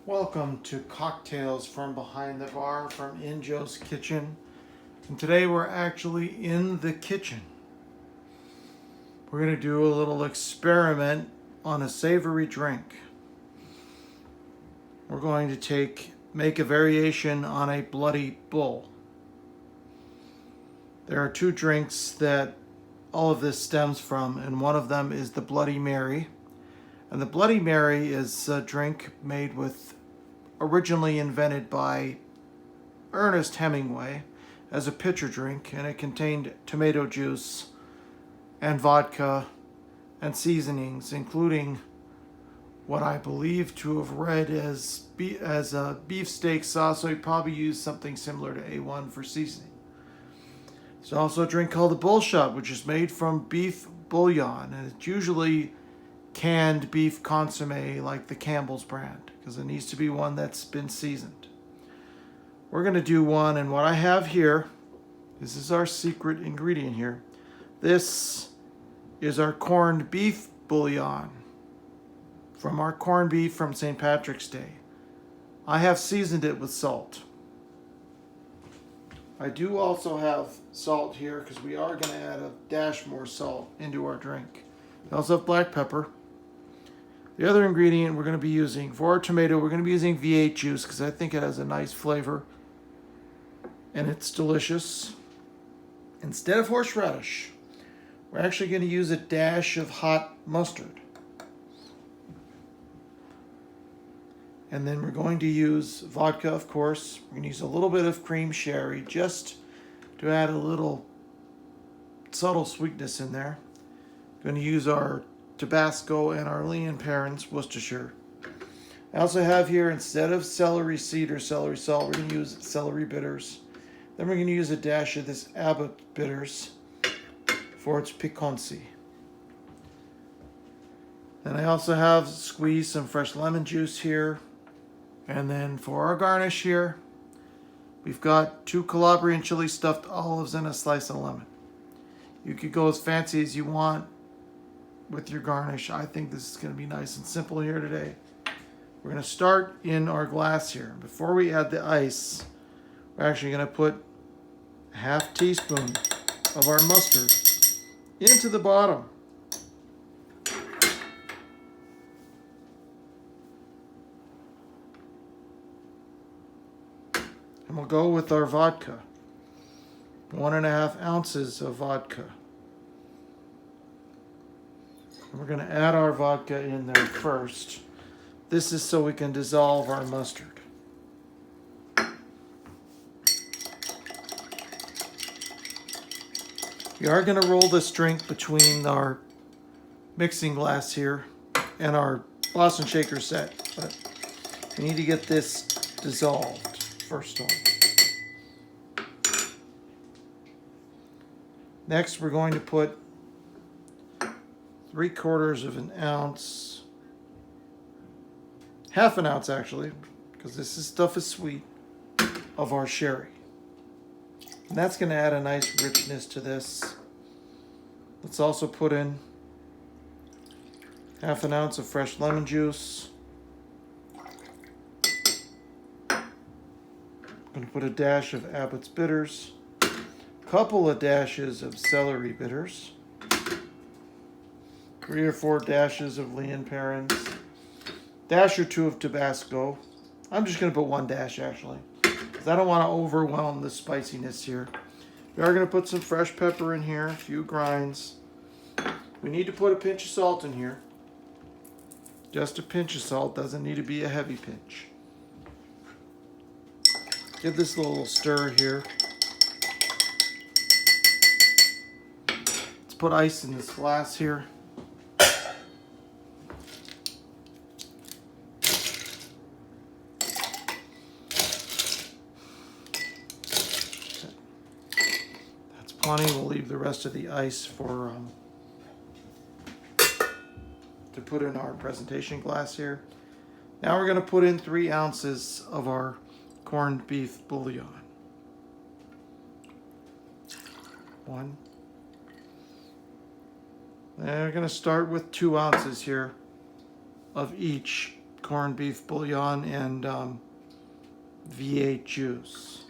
Welcome to Cocktails from Behind the Bar from In Joe's Kitchen. And today we're actually in the kitchen. We're going to do a little experiment on a savory drink. We're going to make a variation on a Bloody Bull. There are two drinks that all of this stems from, and one of them is the Bloody Mary. And the Bloody Mary is a drink made with, originally invented by Ernest Hemingway as a pitcher drink, and it contained tomato juice and vodka and seasonings, including what I believe to have read as a beefsteak sauce, so he probably used something similar to A1 for seasoning. There's also a drink called the Bull Shot, which is made from beef bouillon, and it's usually canned beef consomme like the Campbell's brand, because it needs to be one that's been seasoned. We're going to do one, and what I have here, this is our secret ingredient here. This is our corned beef bouillon from our corned beef from St. Patrick's Day. I have seasoned it with salt. I do also have salt here because we are going to add a dash more salt into our drink. We also have black pepper. The other ingredient we're going to be using for our tomato, we're going to be using V8 juice because I think it has a nice flavor and it's delicious. Instead of horseradish, we're actually going to use a dash of hot mustard. And then we're going to use vodka, of course. We're going to use a little bit of cream sherry just to add a little subtle sweetness in there. We're going to use our Tabasco and our Lea Perrins Worcestershire. I also have here, instead of celery seed or celery salt, we're going to use celery bitters. Then we're going to use a dash of this Abbott bitters for its piquancy. And I also have squeezed some fresh lemon juice here. And then for our garnish here, we've got 2 Calabrian chili stuffed olives and a slice of lemon. You could go as fancy as you want with your garnish. I think this is going to be nice and simple here today. We're going to start in our glass here. Before we add the ice, we're actually going to put a half teaspoon of our mustard into the bottom. And we'll go with our vodka. 1.5 ounces of vodka. And we're going to add our vodka in there first. This is so we can dissolve our mustard. We are going to roll this drink between our mixing glass here and our Boston shaker set, but we need to get this dissolved first off. Next, we're going to put 3/4 of an ounce, half an ounce actually, because stuff is sweet, of our sherry. And that's going to add a nice richness to this. Let's also put in half an ounce of fresh lemon juice. I'm going to put a dash of Abbott's bitters, a couple of dashes of Celery Bitters, 3 or 4 dashes of Lea Perrins, dash or 2 of Tabasco. I'm just going to put 1 dash actually, because I don't want to overwhelm the spiciness here. We are going to put some fresh pepper in here, a few grinds. We need to put a pinch of salt in here. Just a pinch of salt, doesn't need to be a heavy pinch. Give this a little stir here. Let's put ice in this glass here. That's plenty. We'll leave the rest of the ice for to put in our presentation glass here. Now we're going to put in 3 ounces of our corned beef bouillon. 1. And we're going to start with 2 ounces here of each corned beef bouillon and V8 juice.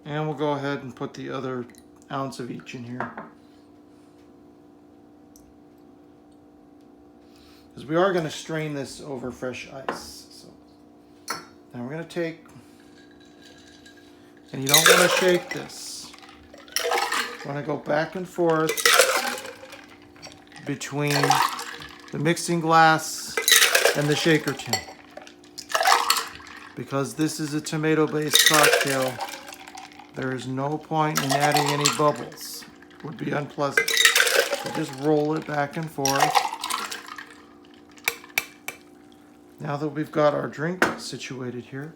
And we'll go ahead and put the other ounce of each in here. Because we are going to strain this over fresh ice. So now we're going to take, and you don't want to shake this. You want to go back and forth between the mixing glass and the shaker tin. Because this is a tomato-based cocktail, there is no point in adding any bubbles. It would be unpleasant. So just roll it back and forth. Now that we've got our drink situated here,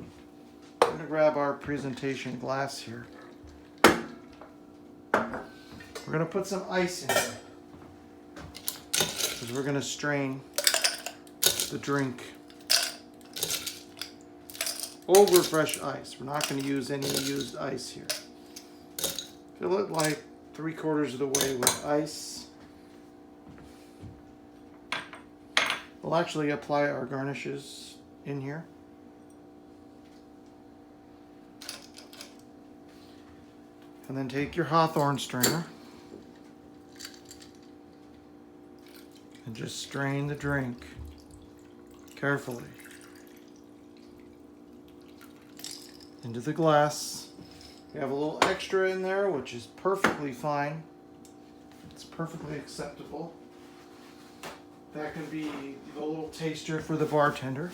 I'm going to grab our presentation glass here. We're going to put some ice in there, because we're going to strain the drink over fresh ice. We're not going to use any used ice here. Fill it like 3/4 of the way with ice. We'll actually apply our garnishes in here. And then take your hawthorn strainer and just strain the drink carefully into the glass. We have a little extra in there, which is perfectly fine. It's perfectly acceptable. That can be a little taster for the bartender.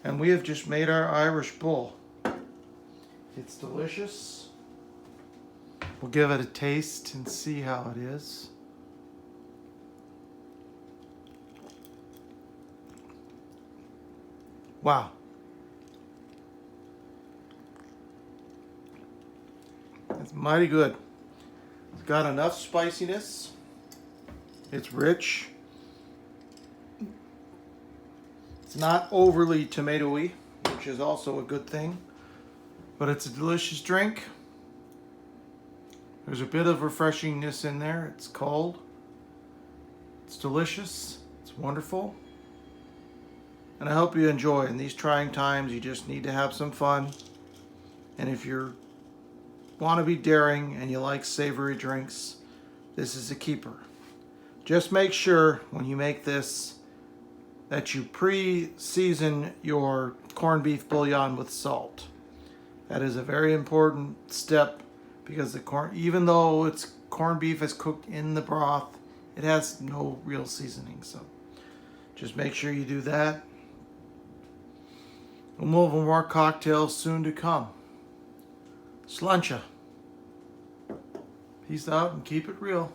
And we have just made our Irish Bull. It's delicious. We'll give it a taste and see how it is. Wow. It's mighty good. It's got enough spiciness. It's rich. It's not overly tomatoey, which is also a good thing. But it's a delicious drink. There's a bit of refreshingness in there. It's cold. It's delicious. It's wonderful. And I hope you enjoy. In these trying times, you just need to have some fun. And if you want to be daring and you like savory drinks, this is a keeper. Just make sure when you make this that you pre-season your corned beef bouillon with salt. That is a very important step, because the corn, even though it's corned beef is cooked in the broth, it has no real seasoning. So just make sure you do that. We'll move on more cocktails soon to come. Sláinte. Peace out and keep it real.